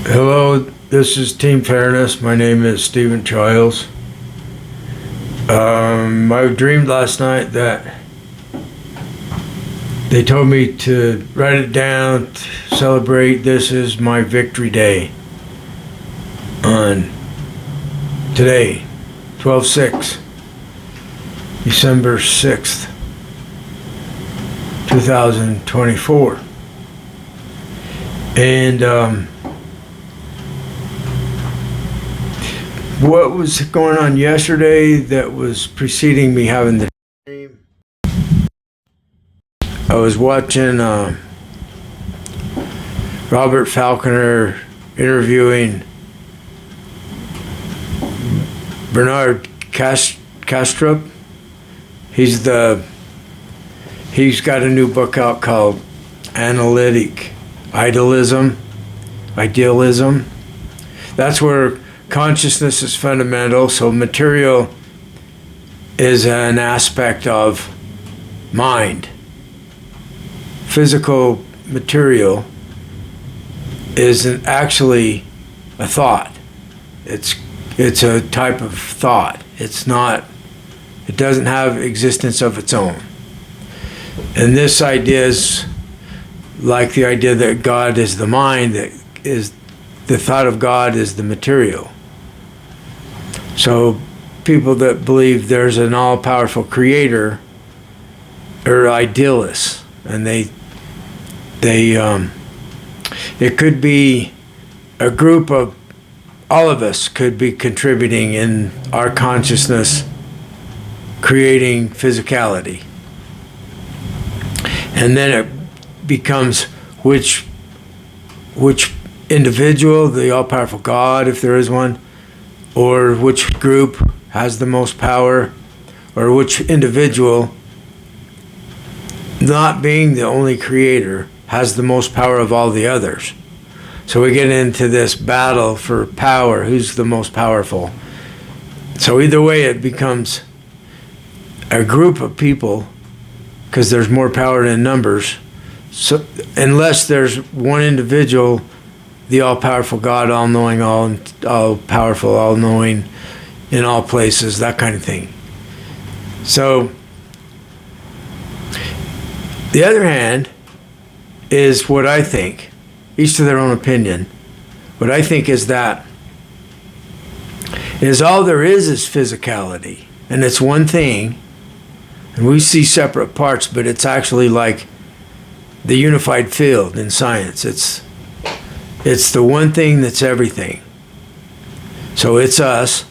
Hello, this is Team Fairness. My name is Stephen Childs. I dreamed last night that they told me to write it down, to celebrate this is my victory day on today, 12/6, December 6th, 2024. And what was going on yesterday that was preceding me having the dream? I was watching Robert Falconer interviewing Bernard Kastrup. He's got a new book out called Idealism. That's where consciousness is fundamental. So material is an aspect of mind. Physical material isn't actually a thought. It's a type of thought. It doesn't have existence of its own. And this idea is like the idea that God is the mind, that is the thought of God is the material. So people that believe there's an all-powerful creator are idealists, and it could be a group of all of us could be contributing in our consciousness, creating physicality. And then it becomes which individual, the all-powerful God, if there is one, or which group has the most power, or which individual, not being the only creator, has the most power of all the others. So we get into this battle for power, who's the most powerful. So either way, it becomes a group of people, because there's more power in numbers. So unless there's one individual, the all-powerful God, all-knowing, all-powerful, all-knowing in all places, that kind of thing. So the other hand is what I think, each to their own opinion. What I think is that is all there is physicality, and it's one thing, and we see separate parts, but it's actually like the unified field in science. It's the one thing that's everything. So it's us.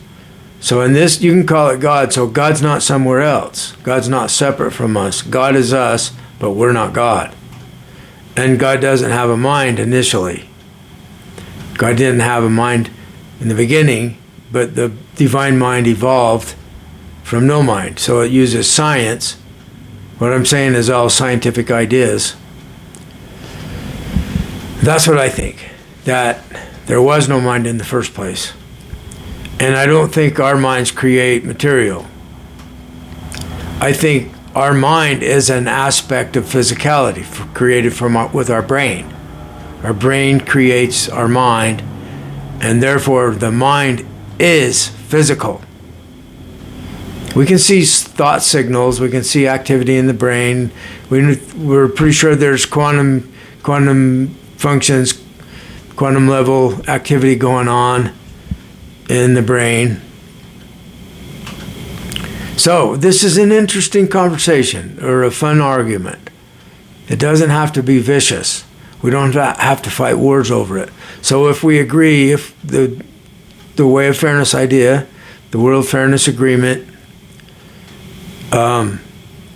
So in this, you can call it God. So God's not somewhere else. God's not separate from us. God is us, but we're not God. And God doesn't have a mind initially. God didn't have a mind in the beginning, but the divine mind evolved from no mind. So it uses science. What I'm saying is all scientific ideas. That's what I think, that there was no mind in the first place. And I don't think our minds create material. I think our mind is an aspect of physicality created with our brain. Our brain creates our mind, and therefore the mind is physical. We can see thought signals, we can see activity in the brain. We're pretty sure there's quantum functions, quantum level activity going on in the brain. So this is an interesting conversation or a fun argument. It doesn't have to be vicious. We don't have to fight wars over it. So if we agree, if the way of fairness idea, the world fairness agreement,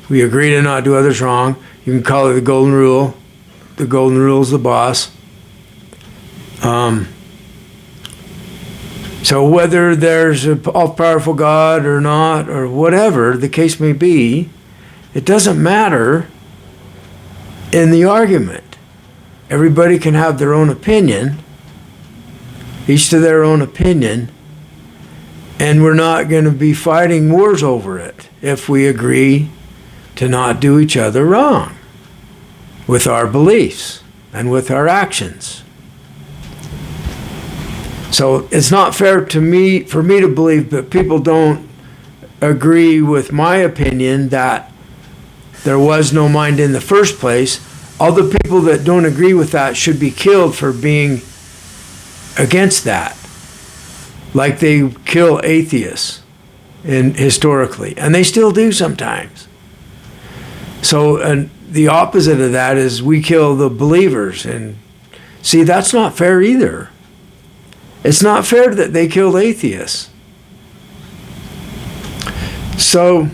we agree to not do others wrong. You can call it the golden rule. The golden rule is the boss. So whether there's an all-powerful God or not, or whatever the case may be, it doesn't matter in the argument. Everybody can have their own opinion, each to their own opinion, and we're not going to be fighting wars over it if we agree to not do each other wrong with our beliefs and with our actions. So it's not fair to me, for me to believe that people don't agree with my opinion that there was no mind in the first place. All the people that don't agree with that should be killed for being against that. Like they kill atheists historically, and they still do sometimes. So, and the opposite of that is we kill the believers. And see, that's not fair either. It's not fair that they killed atheists. So,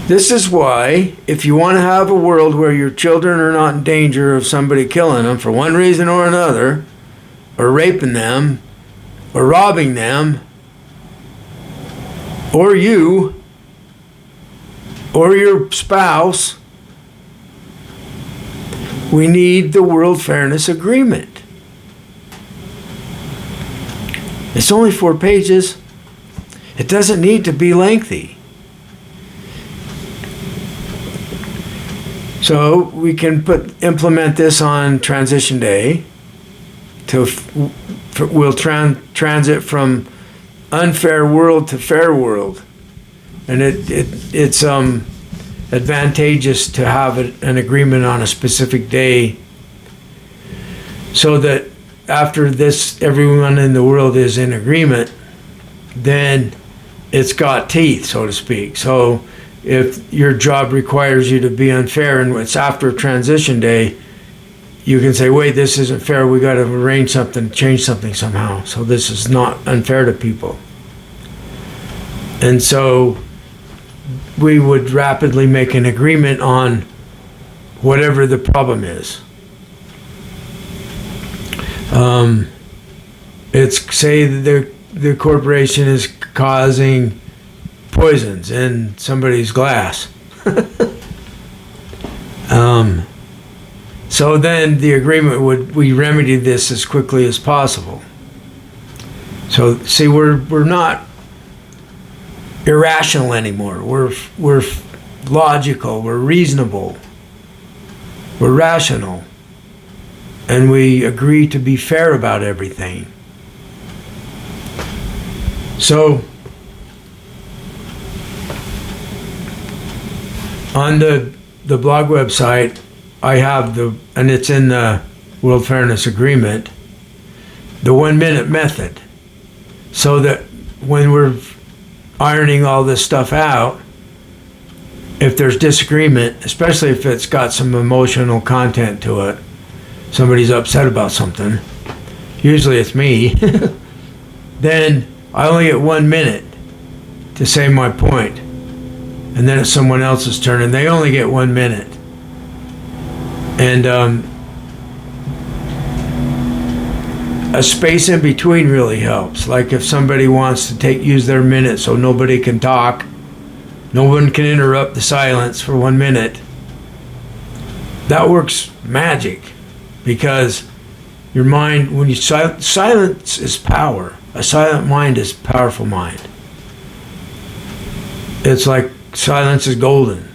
this is why, if you want to have a world where your children are not in danger of somebody killing them for one reason or another, or raping them, or robbing them, or you, or your spouse, we need the World Fairness Agreement. It's only 4 pages. It doesn't need to be lengthy. So we can implement this on transition day. We'll transit from unfair world to fair world. And it's advantageous to have an agreement on a specific day, so that after this, everyone in the world is in agreement, then it's got teeth, so to speak. So if your job requires you to be unfair and it's after transition day, you can say, wait, this isn't fair. We got to arrange something, change something somehow. So this is not unfair to people. And so we would rapidly make an agreement on whatever the problem is. It's, say the corporation is causing poisons in somebody's glass. So then the agreement would, we remedy this as quickly as possible. So see, we're not irrational anymore. We're logical, we're reasonable, we're rational, and we agree to be fair about everything. So on the blog website, I have and it's in the World Fairness Agreement, the 1 minute method, so that when we're ironing all this stuff out, if there's disagreement, especially if it's got some emotional content to it, somebody's upset about something, usually it's me, then I only get 1 minute to say my point, and then it's someone else's turn, and they only get 1 minute. And a space in between really helps. Like if somebody wants to use their minute so nobody can talk, no one can interrupt the silence for 1 minute, that works magic, because your mind, when you silence is power. A silent mind is a powerful mind. It's like silence is golden.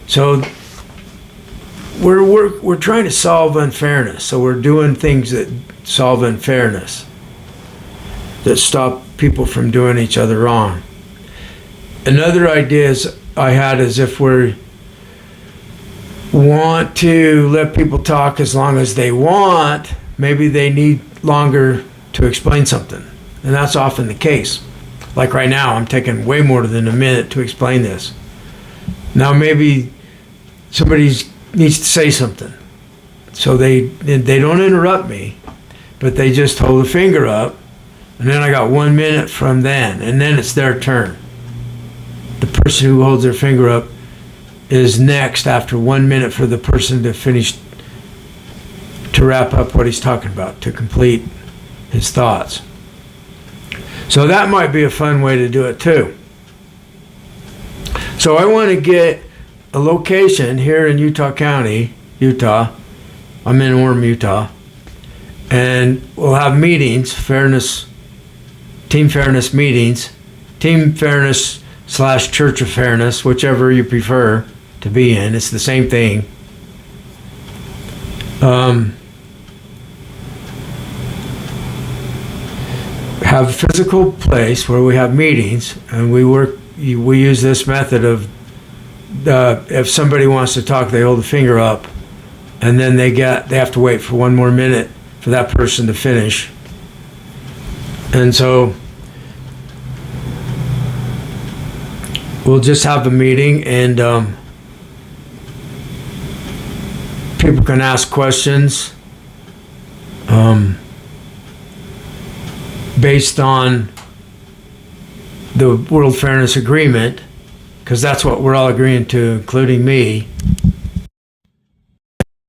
So we're trying to solve unfairness. So we're doing things that solve unfairness, that stop people from doing each other wrong. Another idea I had is if we want to let people talk as long as they want, maybe they need longer to explain something. And that's often the case. Like right now, I'm taking way more than a minute to explain this. Now maybe somebody needs to say something. So they don't interrupt me, but they just hold a finger up, and then I got 1 minute from then, and then it's their turn. The person who holds their finger up is next after 1 minute for the person to finish, to wrap up what he's talking about, to complete his thoughts. So that might be a fun way to do it too. So I want to get a location here in Utah County, Utah. I'm in Orem, Utah. And we'll have meetings, team fairness meetings, team fairness / Church of Fairness, whichever you prefer to be in. It's the same thing. have a physical place where we have meetings, and we use this method of if somebody wants to talk, they hold a finger up, and then they have to wait for one more minute for that person to finish. And so we'll just have a meeting, and people can ask questions based on the World Fairness Agreement, because that's what we're all agreeing to, including me.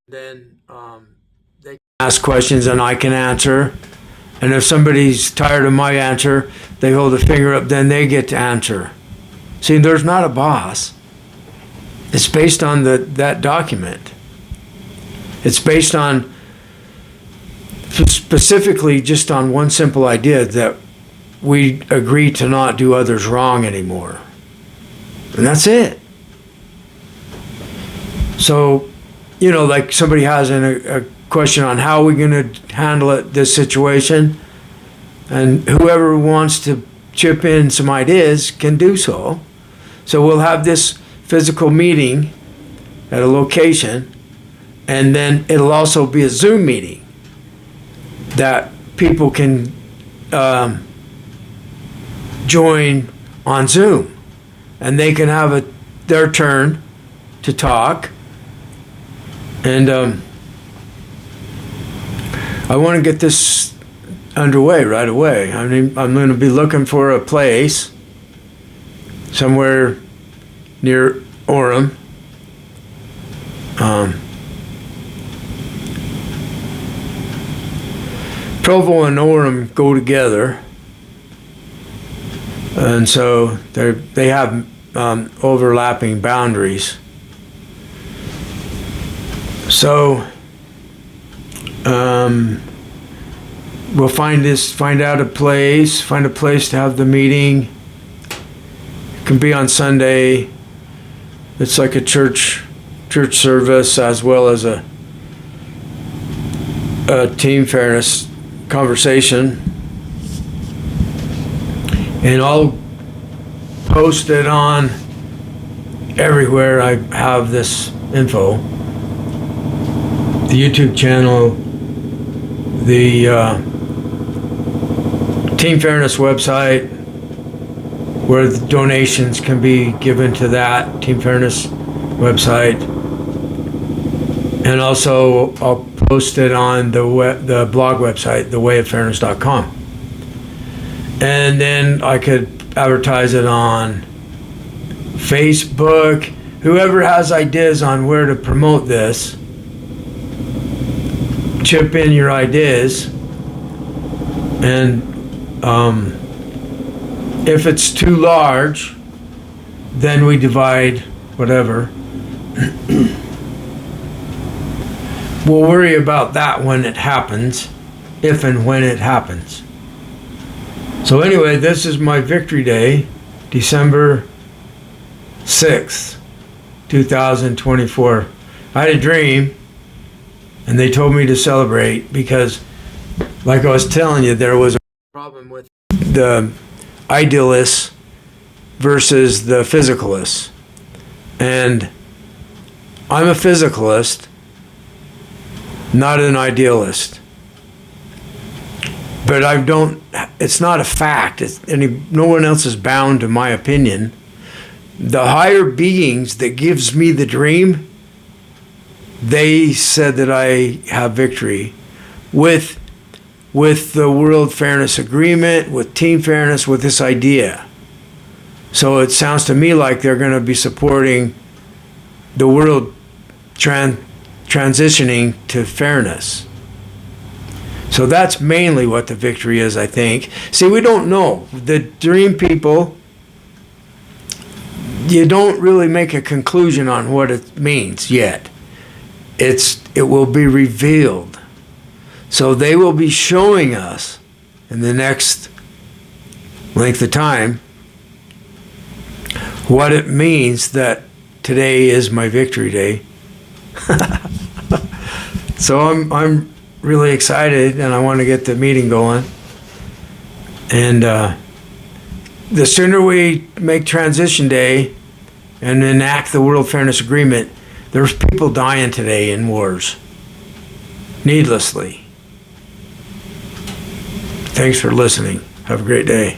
Then they can ask questions and I can answer. And if somebody's tired of my answer, they hold a finger up, then they get to answer. See, there's not a boss. It's based on that document. It's based on specifically just on one simple idea, that we agree to not do others wrong anymore. And that's it. So, like somebody has a question on how we're going to handle this situation, and whoever wants to chip in some ideas can do so. So we'll have this physical meeting at a location, and then it'll also be a Zoom meeting that people can join on Zoom, and they can have their turn to talk. And I want to get this underway right away. I mean, I'm going to be looking for a place somewhere near Orem. Provo and Orem go together, and so they have overlapping boundaries. So we'll find a place to have the meeting. It can be on Sunday. It's like a church service as well as a team fairness conversation. And I'll post it on everywhere I have this info. The YouTube channel, the Team Fairness website, where the donations can be given to that Team Fairness website. And also I'll post it on the blog website, thewayoffairness.com. And then I could advertise it on Facebook. Whoever has ideas on where to promote this, chip in your ideas. And if it's too large, then we divide whatever. We'll worry about that when it happens, if and when it happens. So anyway, this is my victory day, December 6th, 2024. I had a dream, and they told me to celebrate because, like I was telling you, there was a problem with the idealists versus the physicalists. And I'm a physicalist, not an idealist. But it's not a fact. No one else is bound to my opinion. The higher beings that gives me the dream, they said that I have victory with the World Fairness Agreement, with Team Fairness, with this idea. So it sounds to me like they're going to be supporting the world transitioning to fairness. So that's mainly what the victory is, I think. See, we don't know. The dream people, you don't really make a conclusion on what it means yet. It will be revealed. So they will be showing us in the next length of time what it means that today is my victory day. So I'm really excited, and I want to get the meeting going. And the sooner we make transition day and enact the World Fairness Agreement, there's people dying today in wars, needlessly. Thanks for listening. Have a great day.